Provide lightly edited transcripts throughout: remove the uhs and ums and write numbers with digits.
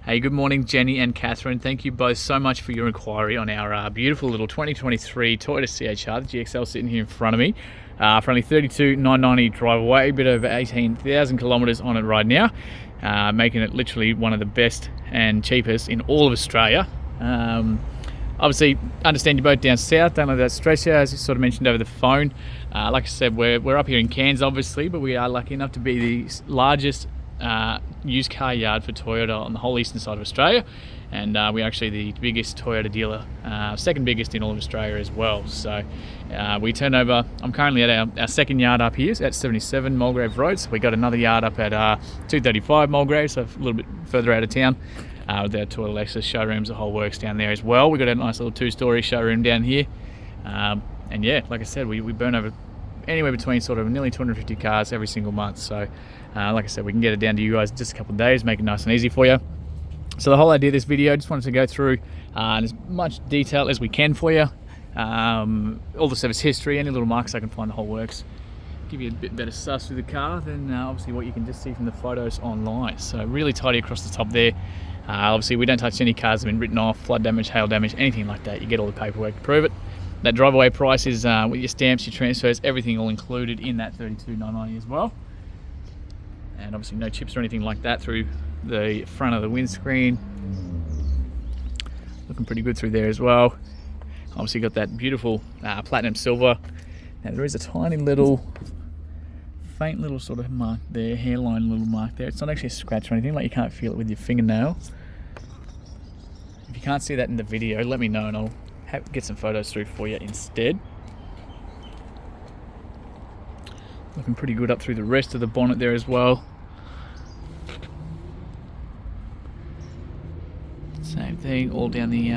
Hey, good morning, Jenny and Catherine. Thank you both so much for your inquiry on our beautiful little 2023 Toyota C-Hr Gxl sitting here in front of me. For only $32,990 drive away, a bit over 18,000 kilometers on it right now, making it literally one of the best and cheapest in all of Australia. Obviously, understand you're both down south, don't let that stress you, as you sort of mentioned over the phone. Like I said, we're up here in Cairns, obviously, but we are lucky enough to be the largest used car yard for Toyota on the whole eastern side of Australia, and we're actually the biggest Toyota dealer, second biggest in all of Australia as well. So we turn over, I'm currently at our second yard up here at 77 Mulgrave Road, so we got another yard up at 235 Mulgrave, so a little bit further out of town, with our Toyota Lexus showrooms, the whole works down there as well. We got a nice little two-story showroom down here, and yeah, like I said, we burn over anywhere between sort of nearly 250 cars every single month. So like I said, we can get it down to you guys in just a couple of days, make it nice and easy for you. So the whole idea of this video, just wanted to go through in as much detail as we can for you, all the service history, any little marks I can find, the whole works, give you a bit better suss through the car than obviously what you can just see from the photos online. So really tidy across the top there. Obviously we don't touch any cars that have been written off, flood damage, hail damage, anything like that. You get all the paperwork to prove it. That drive away price is with your stamps, your transfers, everything all included in that $32,990 as well. And obviously no chips or anything like that through the front of the windscreen. Looking pretty good through there as well. Obviously got that beautiful platinum silver. Now there is a tiny little, faint little sort of mark there, hairline little mark there. It's not actually a scratch or anything, like you can't feel it with your fingernail. If you can't see that in the video, let me know and I'll get some photos through for you instead. Looking pretty good up through the rest of the bonnet there as well. Same thing all down the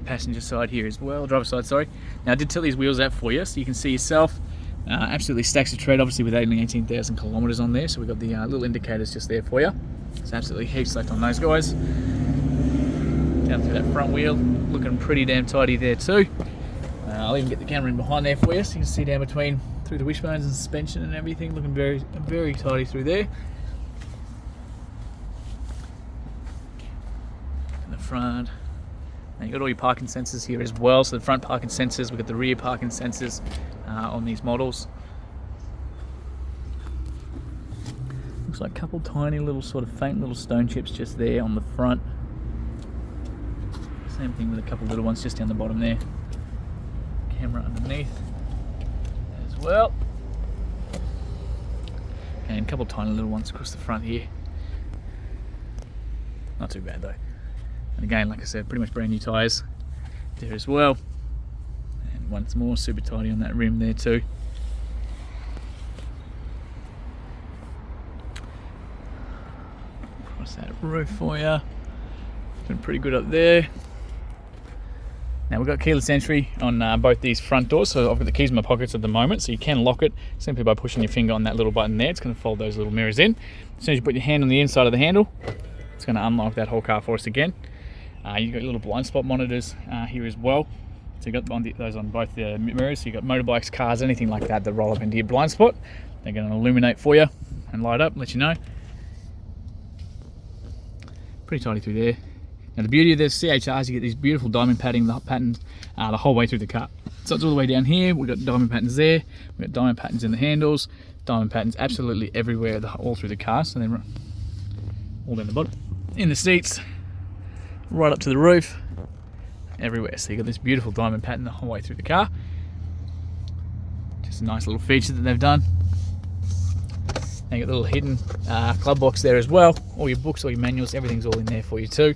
passenger side here as well, driver's side, sorry. Now I did tilt these wheels out for you so you can see yourself. Absolutely stacks of tread, obviously with only 18,000 kilometers on there, so we've got the little indicators just there for you. It's absolutely heaps left on those guys. Down through that front wheel, looking pretty damn tidy there too. I'll even get the camera in behind there for you so you can see down between through the wishbones and suspension and everything, looking very, very tidy through there. In the front, and you've got all your parking sensors here as well. So the front parking sensors, we've got the rear parking sensors on these models. Looks like a couple tiny little sort of faint little stone chips just there on the front. Same thing with a couple little ones just down the bottom there. Camera underneath as well. And a couple tiny little ones across the front here. Not too bad though. And again, like I said, pretty much brand new tyres there as well. And once more, super tidy on that rim there too. Across that roof for you. Doing pretty good up there. Now we've got keyless entry on both these front doors, so I've got the keys in my pockets at the moment, so you can lock it simply by pushing your finger on that little button there. It's going to fold those little mirrors in. As soon as you put your hand on the inside of the handle, it's going to unlock that whole car for us again. You've got little blind spot monitors here as well. So you've got those on both the mirrors, so you've got motorbikes, cars, anything like that that roll up into your blind spot. They're going to illuminate for you and light up, let you know. Pretty tidy through there. Now the beauty of the C-Hrs, you get these beautiful diamond patterns the whole way through the car. So it's all the way down here, we've got diamond patterns there, we've got diamond patterns in the handles, diamond patterns absolutely everywhere, all through the car. So then all down the bottom, in the seats, right up to the roof, everywhere. So you've got this beautiful diamond pattern the whole way through the car. Just a nice little feature that they've done. And you've got a little hidden glove box there as well. All your books, all your manuals, everything's all in there for you too.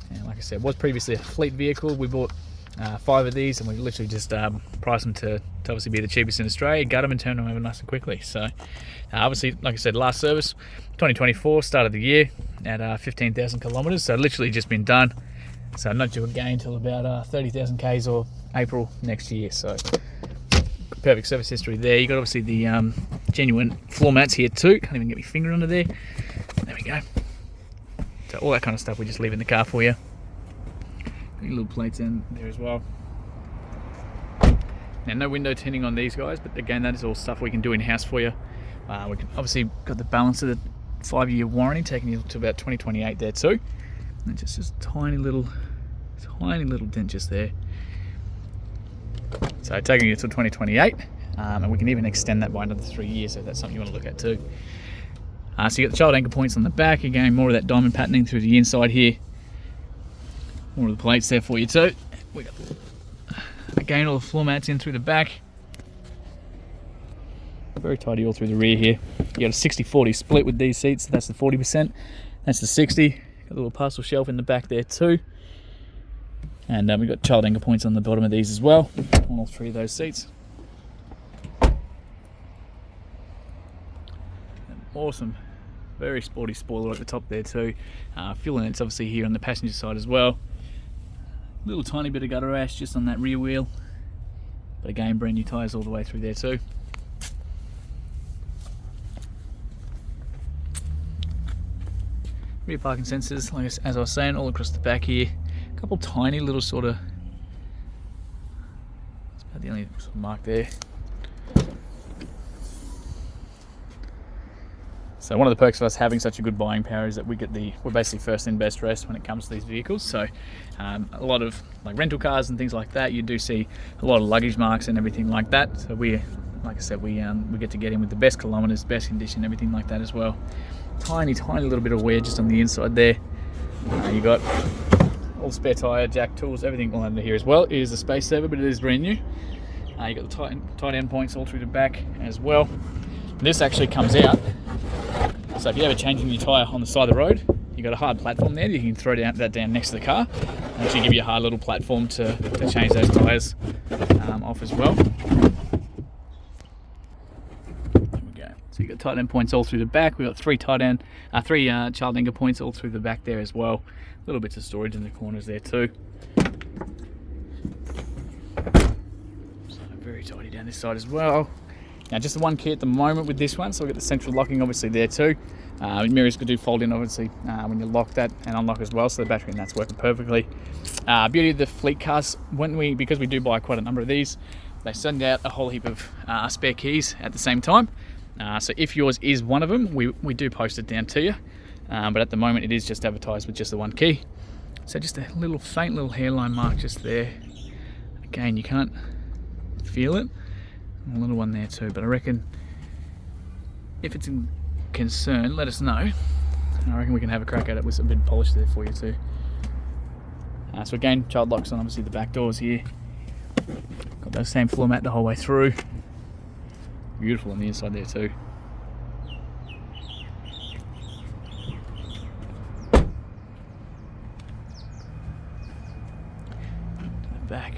And like I said, was previously a fleet vehicle. We bought 5 of these and we literally just priced them to obviously be the cheapest in Australia, got them and turned them over nice and quickly. So obviously, like I said, last service 2024, start of the year at 15,000 kilometers, so literally just been done. So not due again until about 30,000 Ks or April next year. So perfect service history there. You got obviously the genuine floor mats here too. Can't even get my finger under there. There we go. So all that kind of stuff we just leave in the car for you. Got your little plates in there as well. Now no window tinting on these guys, but again that is all stuff we can do in-house for you. We can obviously got the balance of the 5-year warranty taking you to about 2028 there too. And just a tiny little dent just there. So taking it to 2028, and we can even extend that by another 3 years if that's something you want to look at too. So you got the child anchor points on the back, again more of that diamond patterning through the inside here. More of the plates there for you too. We got again all the floor mats in through the back. Very tidy all through the rear here. You got a 60-40 split with these seats, so that's the 40%, that's the 60. Got a little parcel shelf in the back there too. And we've got child anchor points on the bottom of these as well, on all 3 of those seats. Awesome, very sporty spoiler at the top there too. Fuel vents obviously here on the passenger side as well. Little tiny bit of gutter rash just on that rear wheel, but again brand new tyres all the way through there too. Rear parking sensors, like as I was saying, all across the back here. A couple tiny little sort of, that's about the only sort of mark there. So one of the perks of us having such a good buying power is that we're basically first in best dressed when it comes to these vehicles. So a lot of like rental cars and things like that, you do see a lot of luggage marks and everything like that. So we, like I said, we get to get in with the best kilometers, best condition, everything like that as well. Tiny little bit of wear just on the inside there. You got all spare tyre, jack, tools, everything all under here as well. It is a space saver, but it is brand new. You got the tight end points all through the back as well. This actually comes out, so if you're ever changing your tyre on the side of the road, you've got a hard platform there. You can throw that down next to the car and actually give you a hard little platform to change those tyres off as well. So you've got tight end points all through the back. We've got three child anchor points all through the back there as well. Little bits of storage in the corners there too. So very tidy down this side as well. Now just the one key at the moment with this one, so we've got the central locking obviously there too. Mirrors could do fold in obviously when you lock that and unlock as well, so the battery and that's working perfectly. Beauty of the fleet cars, because we do buy quite a number of these, they send out a whole heap of spare keys at the same time. So if yours is one of them, we do post it down to you. But at the moment it is just advertised with just the one key. So just a little faint little hairline mark just there. Again, you can't feel it. A little one there too, but I reckon if it's in concern, let us know. And I reckon we can have a crack at it with some bit of polish there for you too. So again, child locks on obviously the back doors here. Got those same floor mat the whole way through. Beautiful on the inside there too. Back.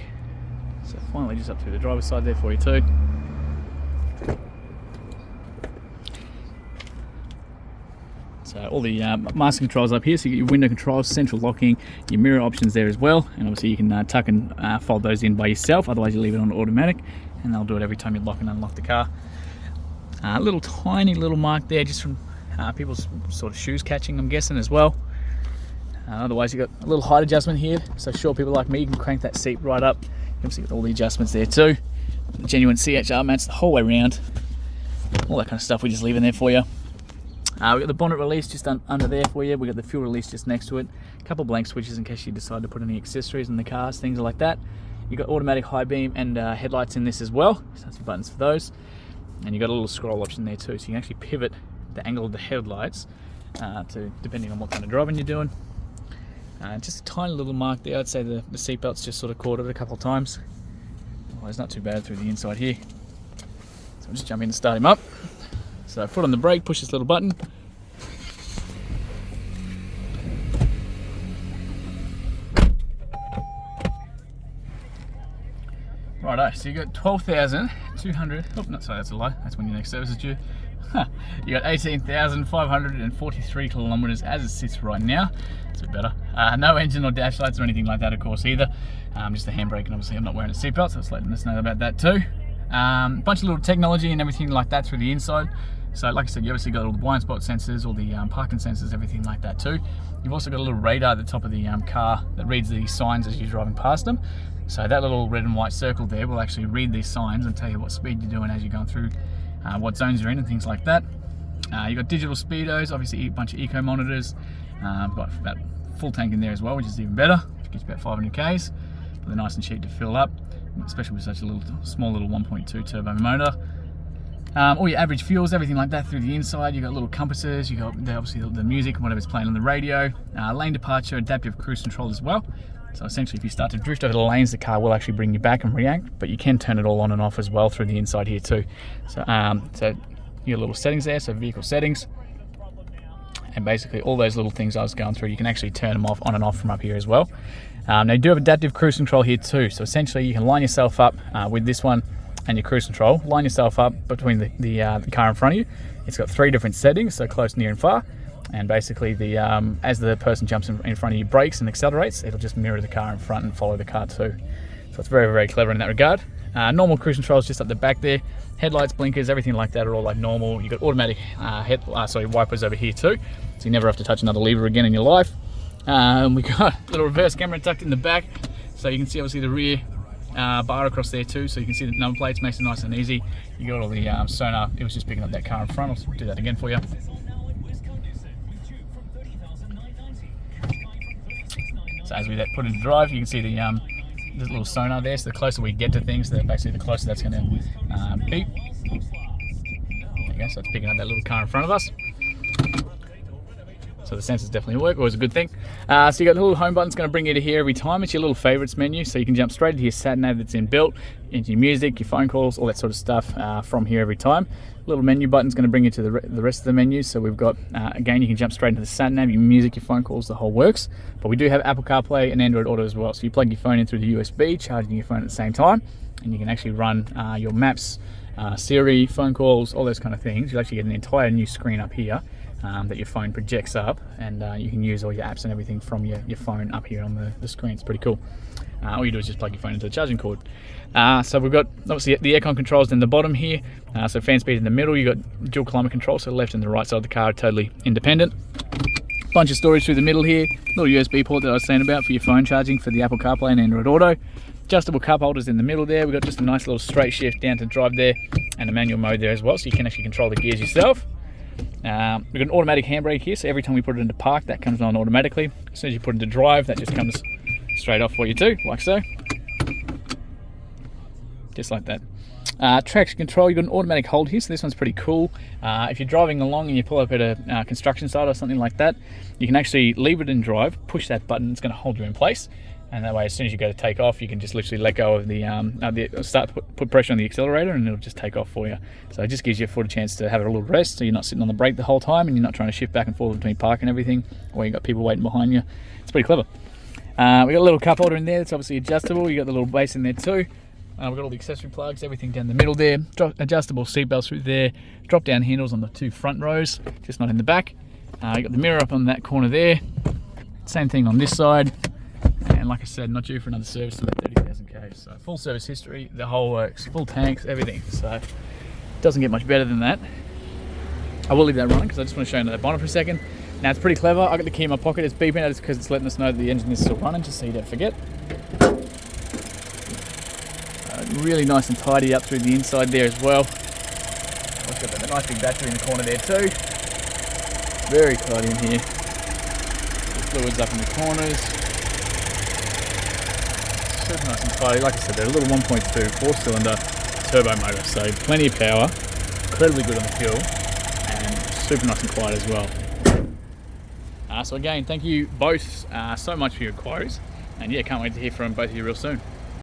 So finally just up through the driver's side there for you too. So all the master controls up here, so you get your window controls, central locking, your mirror options there as well, and obviously you can tuck and fold those in by yourself, otherwise you leave it on automatic and they'll do it every time you lock and unlock the car. Little tiny little mark there just from people's sort of shoes catching, I'm guessing as well. Otherwise you've got a little height adjustment here, so short people like me, you can crank that seat right up. You obviously got all the adjustments there too. The genuine C-Hr mats the whole way around. All that kind of stuff we just leave in there for you. We've got the bonnet release just under there for you. We've got the fuel release just next to it. A couple blank switches in case you decide to put any accessories in the cars, things like that. You've got automatic high beam and headlights in this as well. So that's the buttons for those. And you've got a little scroll option there too, so you can actually pivot the angle of the headlights to depending on what kind of driving you're doing. Just a tiny little mark there. I'd say the seatbelt's just sort of caught it a couple of times. Well, it's not too bad through the inside here. So I'll just jump in and start him up. So foot on the brake, push this little button. Righto, so you got 12,200, oh, no, sorry, that's a lie, that's when your next service is due. You got 18,543 kilometres as it sits right now. It's a bit better. No engine or dash lights or anything like that, of course, either. Just the handbrake, and obviously I'm not wearing a seatbelt, so it's letting us know about that too. Bunch of little technology and everything like that through the inside. So like I said, you obviously got all the blind spot sensors, all the parking sensors, everything like that too. You've also got a little radar at the top of the car that reads the signs as you're driving past them. So that little red and white circle there will actually read these signs and tell you what speed you're doing as you're going through, what zones you're in and things like that. You've got digital speedos, obviously a bunch of eco monitors. Got about full tank in there as well, which is even better, which gets about 500 Ks, but they're nice and cheap to fill up, especially with such a small little 1.2 turbo motor. All your average fuels, everything like that through the inside. You got little compasses, you got obviously the music, whatever's playing on the radio, lane departure, adaptive cruise control as well. So essentially, if you start to drift over the lanes, the car will actually bring you back and react, but you can turn it all on and off as well through the inside here too. So, your little settings there, so vehicle settings, and basically all those little things I was going through, you can actually turn them off on and off from up here as well. Now you do have adaptive cruise control here too, so essentially you can line yourself up with this one and your cruise control, line yourself up between the car in front of you. It's got 3 different settings, so close, near and far, and basically as the person jumps in front of you, brakes and accelerates, it'll just mirror the car in front and follow the car too. So it's very, very clever in that regard. Normal cruise control is just up the back there. Headlights, blinkers, everything like that are all like normal. You've got automatic wipers over here too, so you never have to touch another lever again in your life. We got a little reverse camera tucked in the back, so you can see obviously the rear bar across there too, so you can see the number plates, makes it nice and easy. You got all the sonar. It was just picking up that car in front. I'll do that again for you. So as we put into drive, you can see the little sonar there, so the closer we get to things, basically the closer that's going to beep. There you go, so it's picking up that little car in front of us. So the sensors definitely work, always a good thing. So you got the little home button, it's going to bring you to here every time. It's your little favorites menu, so you can jump straight into your sat nav that's inbuilt, into your music, your phone calls, all that sort of stuff from here every time. Little menu button's going to bring you to the rest of the menus. So we've got, again, you can jump straight into the sat nav, your music, your phone calls, the whole works. But we do have Apple CarPlay and Android Auto as well. So you plug your phone in through the USB, charging your phone at the same time, and you can actually run your maps, Siri, phone calls, all those kind of things. You'll actually get an entire new screen up here that your phone projects up, and you can use all your apps and everything from your phone up here on the screen. It's pretty cool. All you do is just plug your phone into the charging cord. So we've got obviously the aircon controls in the bottom here. So fan speed in the middle. You've got dual climate control, so the left and the right side of the car are totally independent. Bunch of storage through the middle here. Little USB port that I was saying about for your phone charging for the Apple CarPlay and Android Auto. Adjustable cup holders in the middle there. We've got just a nice little straight shift down to drive there, and a manual mode there as well, so you can actually control the gears yourself. We've got an automatic handbrake here, so every time we put it into park, that comes on automatically. As soon as you put it into drive, that just comes straight off for you too, like so. Just like that. Traction control, you've got an automatic hold here, so this one's pretty cool. If you're driving along and you pull up at a construction site or something like that, you can actually leave it in drive, push that button, it's going to hold you in place. And that way, as soon as you go to take off, you can just literally let go of put pressure on the accelerator, and it'll just take off for you. So it just gives your foot a chance to have a little rest, so you're not sitting on the brake the whole time, and you're not trying to shift back and forth between park and everything, or you've got people waiting behind you. It's pretty clever. We got a little cup holder in there that's obviously adjustable. You got the little base in there too. We've got all the accessory plugs, everything down the middle there. Adjustable seat belts through there. Drop down handles on the 2 front rows, just not in the back. You got the mirror up on that corner there. Same thing on this side. And like I said, not due for another service till about 30,000 Ks. So full service history, the whole works, full tanks, everything. So it doesn't get much better than that. I will leave that running because I just want to show you that bonnet for a second. Now it's pretty clever. I got the key in my pocket. It's beeping out because it's letting us know that the engine is still running, just so you don't forget. Really nice and tidy up through the inside there as well. I've got that nice big battery in the corner there too. Very tidy in here. The fluids up in the corners. Super nice and tidy. Like I said, they're a little 1.2 4-cylinder turbo motor, so plenty of power, incredibly good on the fuel, and super nice and quiet as well. So again, thank you both so much for your inquiries, and yeah, can't wait to hear from both of you real soon.